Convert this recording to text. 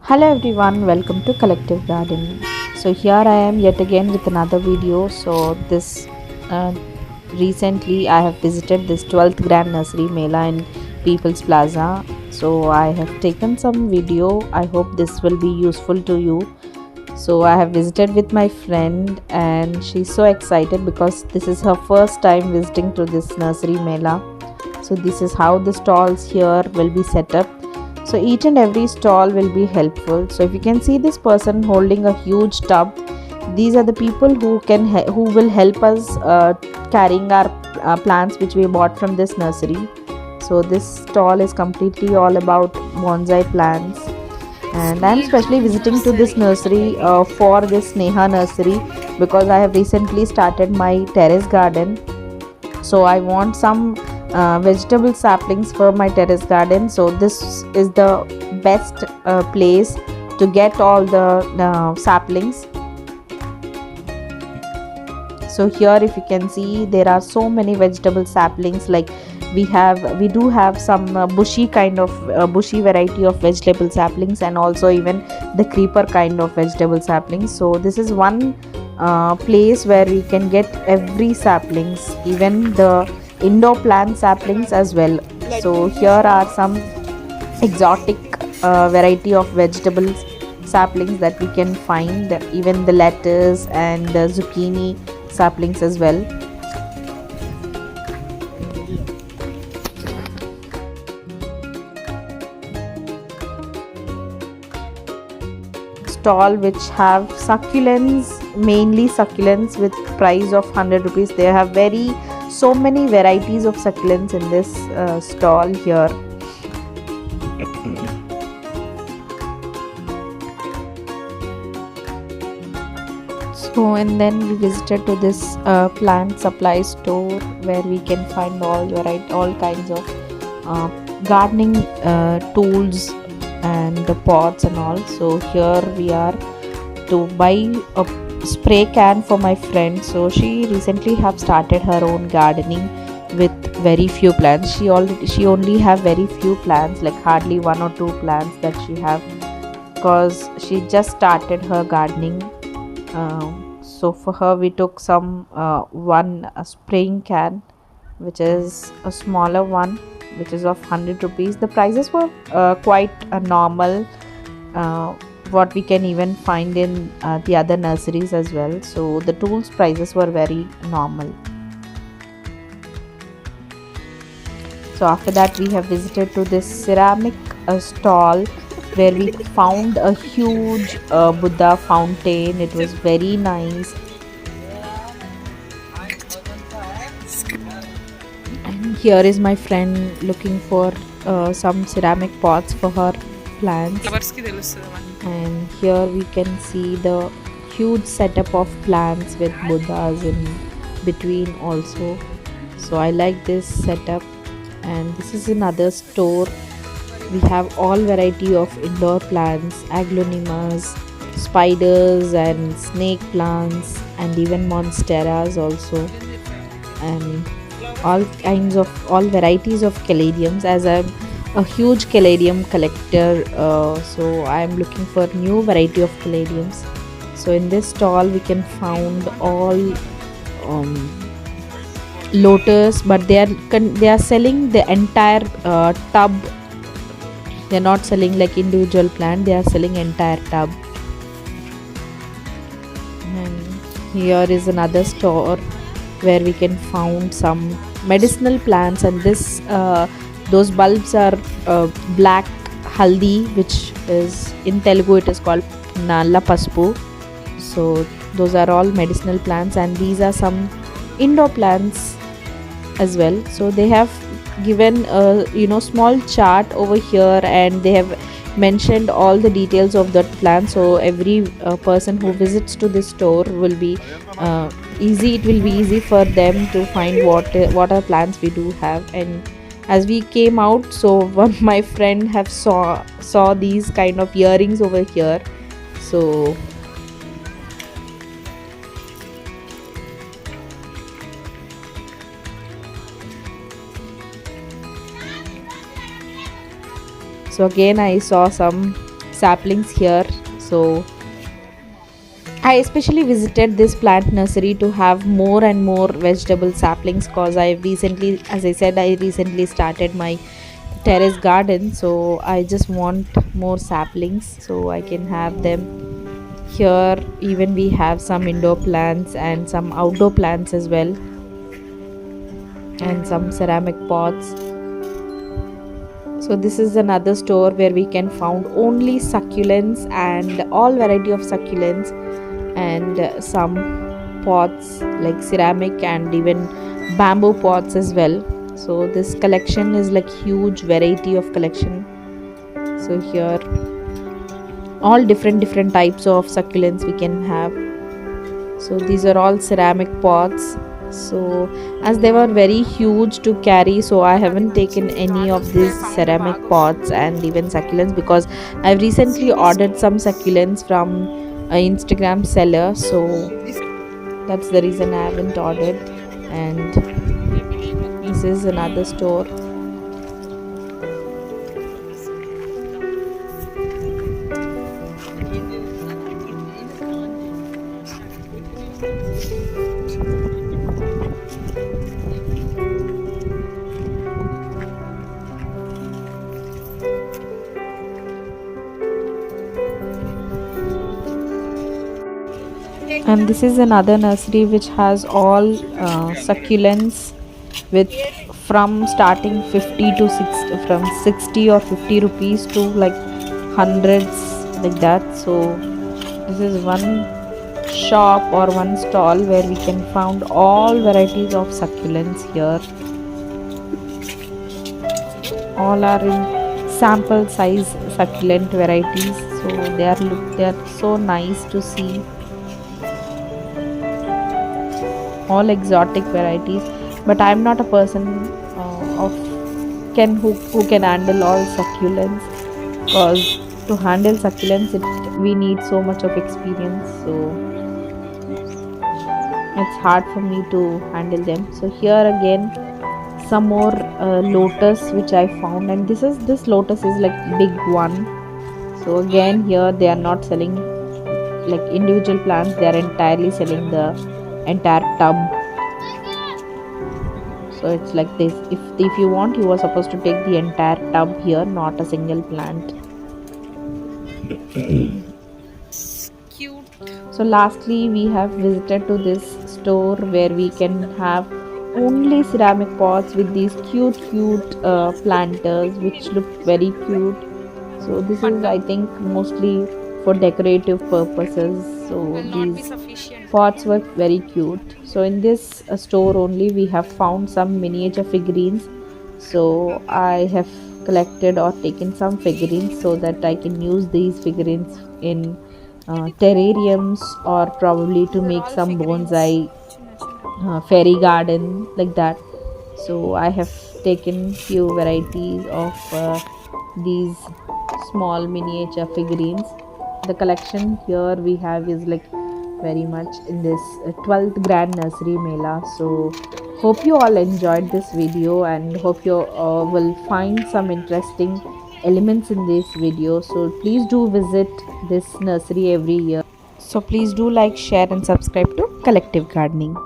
Hello everyone, welcome to Collective Garden. So here I am yet again with another video. So this uh, recently I have visited this 12th Grand Nursery Mela in People's Plaza. So I have taken some video. I hope this will be useful to you. So I have visited with my friend and she's so excited because this is her first time visiting to this nursery Mela. So this is how the stalls here will be set up. So each and every stall will be helpful. So if you can see this person holding a huge tub, these are the people who will help us carrying our plants which we bought from this nursery. So this stall is completely all about bonsai plants, and I'm specially visiting to this nursery for this Neha nursery because I have recently started my terrace garden. So I want some vegetable saplings for my terrace garden. So this is the best place to get all the saplings. So here if you can see, there are so many vegetable saplings. Like we do have some bushy kind of bushy variety of vegetable saplings, and also even the creeper kind of vegetable saplings. So this is one place where we can get every saplings, even the indoor plant saplings as well. So here are some exotic variety of vegetables saplings that we can find, even the lettuce and the zucchini saplings as well. Stall which have succulents, mainly succulents with price of 100 rupees. They have very so many varieties of succulents in this stall here. So and then we visited to this plant supply store where we can find all kinds of uh, gardening tools and the pots and all. So here we are to buy a spray can for my friend. So she recently have started her own gardening with very few plants. She only have very few plants, like hardly one or two plants that she have, because she just started her gardening. So for her we took some one spraying can, which is a smaller one, which is of 100 rupees. The prices were quite normal, what we can even find in the other nurseries as well. So the tools prices were very normal. So after that we have visited to this ceramic stall where we found a huge Buddha fountain. It was very nice. And here is my friend looking for some ceramic pots for her plants. And here we can see the huge setup of plants with Buddhas in between also. So I like this setup. And this is another store. We have all variety of indoor plants, aglaonemas, spiders and snake plants, and even monsteras also, and all varieties of caladiums, as I'm a huge caladium collector. So I'm looking for new variety of caladiums. So in this stall we can found all lotus, but they are selling the entire tub. They're not selling like individual plant, they are selling entire tub. And here is another store where we can found some medicinal plants, and this those bulbs are black haldi, which is in Telugu it is called nalla paspu. So those are all medicinal plants, and these are some indoor plants as well. So they have given a small chart over here, and they have mentioned all the details of that plant. So every person who visits to this store will be easy. It will be easy for them to find what are plants we do have. And as we came out, so one my friend have saw these kind of earrings over here. So again I saw some saplings here. So I especially visited this plant nursery to have more and more vegetable saplings, because I recently, as I said, I recently started my terrace garden. So I just want more saplings so I can have them here. Even we have some indoor plants and some outdoor plants as well, and some ceramic pots. So this is another store where we can found only succulents and all variety of succulents, and some pots like ceramic and even bamboo pots as well. So this collection is like huge variety of collection. So here all different types of succulents we can have. So these are all ceramic pots. So as they were very huge to carry, so I haven't taken any of these ceramic pots and even succulents, because I've recently ordered some succulents from an Instagram seller. So that's the reason I haven't ordered. And this is another store. And this is another nursery which has all succulents with from starting 50 to 60, from 60 or 50 rupees to like hundreds, like that. So this is one shop or one stall where we can found all varieties of succulents here. All are in sample size succulent varieties. So they are so nice to see. All exotic varieties, but I'm not a person of can who can handle all succulents, because to handle succulents we need so much of experience. So it's hard for me to handle them. So here again some more lotus which I found, and this lotus is like big one. So again here they are not selling like individual plants, they are entirely selling the entire tub. So it's like this, if you want, you are supposed to take the entire tub here, not a single plant. Cute. So lastly we have visited to this store where we can have only ceramic pots with these cute planters which look very cute. So this is, I think, mostly for decorative purposes. So these pots were very cute. So in this store only we have found some miniature figurines. So I have collected or taken some figurines so that I can use these figurines in terrariums, or probably to make some bonsai fairy garden, like that. So I have taken few varieties of these small miniature figurines. The collection here we have is like very much in this 12th grand nursery mela. So hope you all enjoyed this video, and hope you will find some interesting elements in this video. So please do visit this nursery every year. So please do like, share and subscribe to Collective Gardening.